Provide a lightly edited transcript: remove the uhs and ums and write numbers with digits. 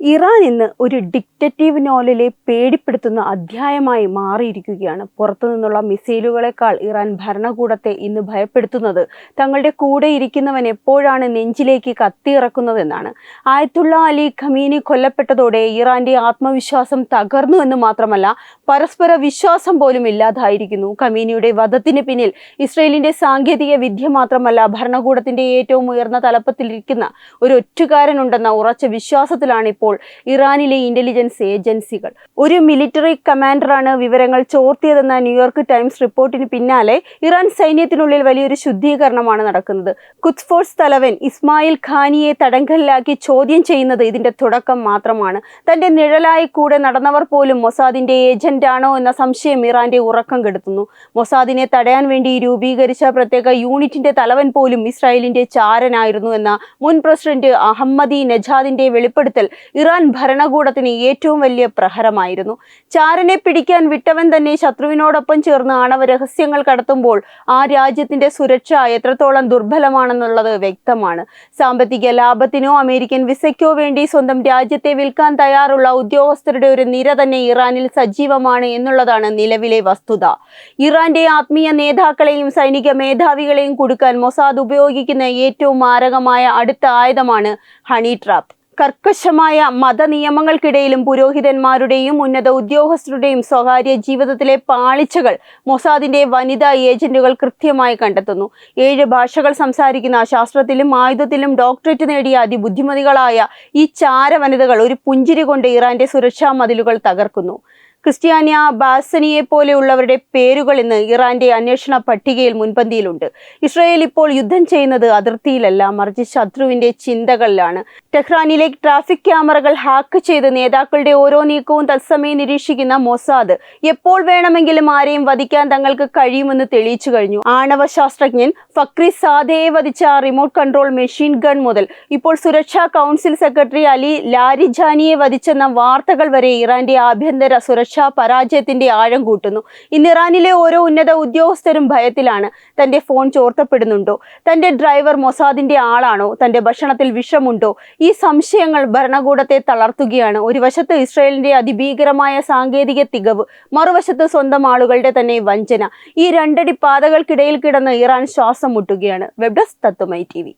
Iran ഇന്ന് ഒരു detective നോവലിലെ പേടിപ്പെടുത്തുന്ന അധ്യായമായി മാറിയിരിക്കുകയാണ്. പുറത്തുനിന്നുള്ള മിസൈലുകളെക്കാൾ ഇറാൻ ഭരണകൂടത്തെ ഇന്ന് ഭയപ്പെടുത്തുന്നത് തങ്ങളുടെ കൂടെ ഇരിക്കുന്നവൻ എപ്പോഴാണ് നെഞ്ചിലേക്ക് കത്തിയിറക്കുന്നതെന്നാണ്. ആയത്തുള്ള അലി ഖമീനി കൊല്ലപ്പെട്ടതോടെ ഇറാന്റെ ആത്മവിശ്വാസം തകർന്നു എന്ന് മാത്രമല്ല, പരസ്പര വിശ്വാസം പോലും ഇല്ലാതായിരിക്കുന്നു. ഖമീനിയുടെ വധത്തിന് പിന്നിൽ ഇസ്രയേലിന്റെ സാങ്കേതിക വിദ്യ മാത്രമല്ല, ഭരണകൂടത്തിന്റെ ഏറ്റവും ഉയർന്ന തലപ്പത്തിലിരിക്കുന്ന ഒരു ഒറ്റുകാരനുണ്ടെന്ന ഉറച്ച വിശ്വാസത്തിലാണ് ഇപ്പോൾ ഇറാനിലെ ഇന്റലിജൻസ് ഏജൻസികൾ. ഒരു മിലിറ്ററി കമാൻഡറാണ് വിവരങ്ങൾ ചോർത്തിയതെന്ന ന്യൂയോർക്ക് ടൈംസ് റിപ്പോർട്ടിന് പിന്നാലെ ഇറാൻ സൈന്യത്തിനുള്ളിൽ വലിയൊരു ശുദ്ധീകരണമാണ് നടക്കുന്നത്. ഖുദ്സ് ഫോഴ്സ് തലവൻ ഇസ്മായിൽ ഖാനിയെ തടങ്കലിലാക്കി ചോദ്യം ചെയ്യുന്നത് ഇതിന്റെ തുടക്കം മാത്രമാണ്. തന്റെ നിഴലായി കൂടെ നടന്നവർ പോലും മൊസാദിന്റെ ഏജന്റ് ആണോ എന്ന സംശയം ഇറാന്റെ ഉറക്കം കെടുത്തുന്നു. മൊസാദിനെ തടയാൻ വേണ്ടി രൂപീകരിച്ച പ്രത്യേക യൂണിറ്റിന്റെ തലവൻ പോലും ഇസ്രായേലിന്റെ ചാരനായിരുന്നു എന്ന മുൻ പ്രസിഡന്റ് അഹമ്മദി നജാദിന്റെ വെളിപ്പെടുത്തൽ ഇറാൻ ഭരണകൂടത്തിന് ഏറ്റവും വലിയ പ്രഹരമായിരുന്നു. ചാരനെ പിടിക്കാൻ വിട്ടവൻ തന്നെ ശത്രുവിനോടൊപ്പം ചേർന്ന് ആണവ രഹസ്യങ്ങൾ കടത്തുമ്പോൾ ആ രാജ്യത്തിന്റെ സുരക്ഷ എത്രത്തോളം ദുർബലമാണെന്നുള്ളത് വ്യക്തമാണ്. സാമ്പത്തിക ലാഭത്തിനോ അമേരിക്കൻ വിസയ്ക്കോ വേണ്ടി സ്വന്തം രാജ്യത്തെ വിൽക്കാൻ തയ്യാറുള്ള ഉദ്യോഗസ്ഥരുടെ ഒരു നിര തന്നെ ഇറാനിൽ സജീവമാണ് എന്നുള്ളതാണ് നിലവിലെ വസ്തുത. ഇറാന്റെ ആത്മീയ നേതാക്കളെയും സൈനിക മേധാവികളെയും കുടുക്കാൻ മൊസാദ് ഉപയോഗിക്കുന്ന ഏറ്റവും മാരകമായ അടുത്ത ആയുധമാണ് ഹണി ട്രാപ്പ്. കർക്കശമായ മതനിയമങ്ങൾക്കിടയിലും പുരോഹിതന്മാരുടെയും ഉന്നത ഉദ്യോഗസ്ഥരുടെയും സ്വകാര്യ ജീവിതത്തിലെ പാളിച്ചകൾ മൊസാദിന്റെ വനിതാ ഏജന്റുകൾ കൃത്യമായി കണ്ടെത്തുന്നു. 7 ഭാഷകൾ സംസാരിക്കുന്ന, ശാസ്ത്രത്തിലും ആയുധത്തിലും ഡോക്ടറേറ്റ് നേടിയ അതിബുദ്ധിമതികളായ ഈ ചാര വനിതകൾ ഒരു പുഞ്ചിരി കൊണ്ട് ഇറാന്റെ സുരക്ഷാ മതിലുകൾ തകർക്കുന്നു. ക്രിസ്ത്യാനിയ ബാസനിയെ പോലെയുള്ളവരുടെ പേരുകൾ ഇന്ന് ഇറാന്റെ അന്വേഷണ പട്ടികയിൽ മുൻപന്തിയിലുണ്ട്. ഇസ്രായേൽ ഇപ്പോൾ യുദ്ധം ചെയ്യുന്നത് അതിർത്തിയിലല്ല, മറിച്ച് ശത്രുവിന്റെ ചിന്തകളിലാണ്. ടെഹ്റാനിലെ ട്രാഫിക് ക്യാമറകൾ ഹാക്ക് ചെയ്ത് നേതാക്കളുടെ ഓരോ നീക്കവും തത്സമയം നിരീക്ഷിക്കുന്ന മൊസാദ് എപ്പോൾ വേണമെങ്കിലും ആരെയും വധിക്കാൻ തങ്ങൾക്ക് കഴിയുമെന്ന് തെളിയിച്ചു കഴിഞ്ഞു. ആണവ ശാസ്ത്രജ്ഞൻ ഫക്രി സാദയെ വധിച്ച റിമോട്ട് കൺട്രോൾ മെഷീൻ ഗൺ മുതൽ ഇപ്പോൾ സുരക്ഷാ കൗൺസിൽ സെക്രട്ടറി അലി ലാരിജാനിയെ വധിച്ചെന്ന വാർത്തകൾ വരെ ഇറാന്റെ ആഭ്യന്തര സുരക്ഷാ പരാജയത്തിന്റെ ആഴം കൂട്ടുന്നു. ഇന്ന് ഇറാനിലെ ഓരോ ഉന്നത ഉദ്യോഗസ്ഥരും ഭയത്തിലാണ്. തന്റെ ഫോൺ ചോർത്തപ്പെടുന്നുണ്ടോ? തന്റെ ഡ്രൈവർ മൊസാദിന്റെ ആളാണോ? തന്റെ ഭക്ഷണത്തിൽ വിഷമുണ്ടോ? ഈ സംശയങ്ങൾ ഭരണകൂടത്തെ തളർത്തുകയാണ്. ഒരു വശത്ത് ഇസ്രായേലിന്റെ അതിഭീകരമായ സാങ്കേതിക തികവ്, മറുവശത്ത് സ്വന്തം ആളുകളുടെ തന്നെ വഞ്ചന. ഈ രണ്ടടി പാതകൾക്കിടയിൽ കിടന്ന് ഇറാൻ ശ്വാസം മുട്ടുകയാണ്. വെബ് ഡെസ്ക് തത്വമൈ TV.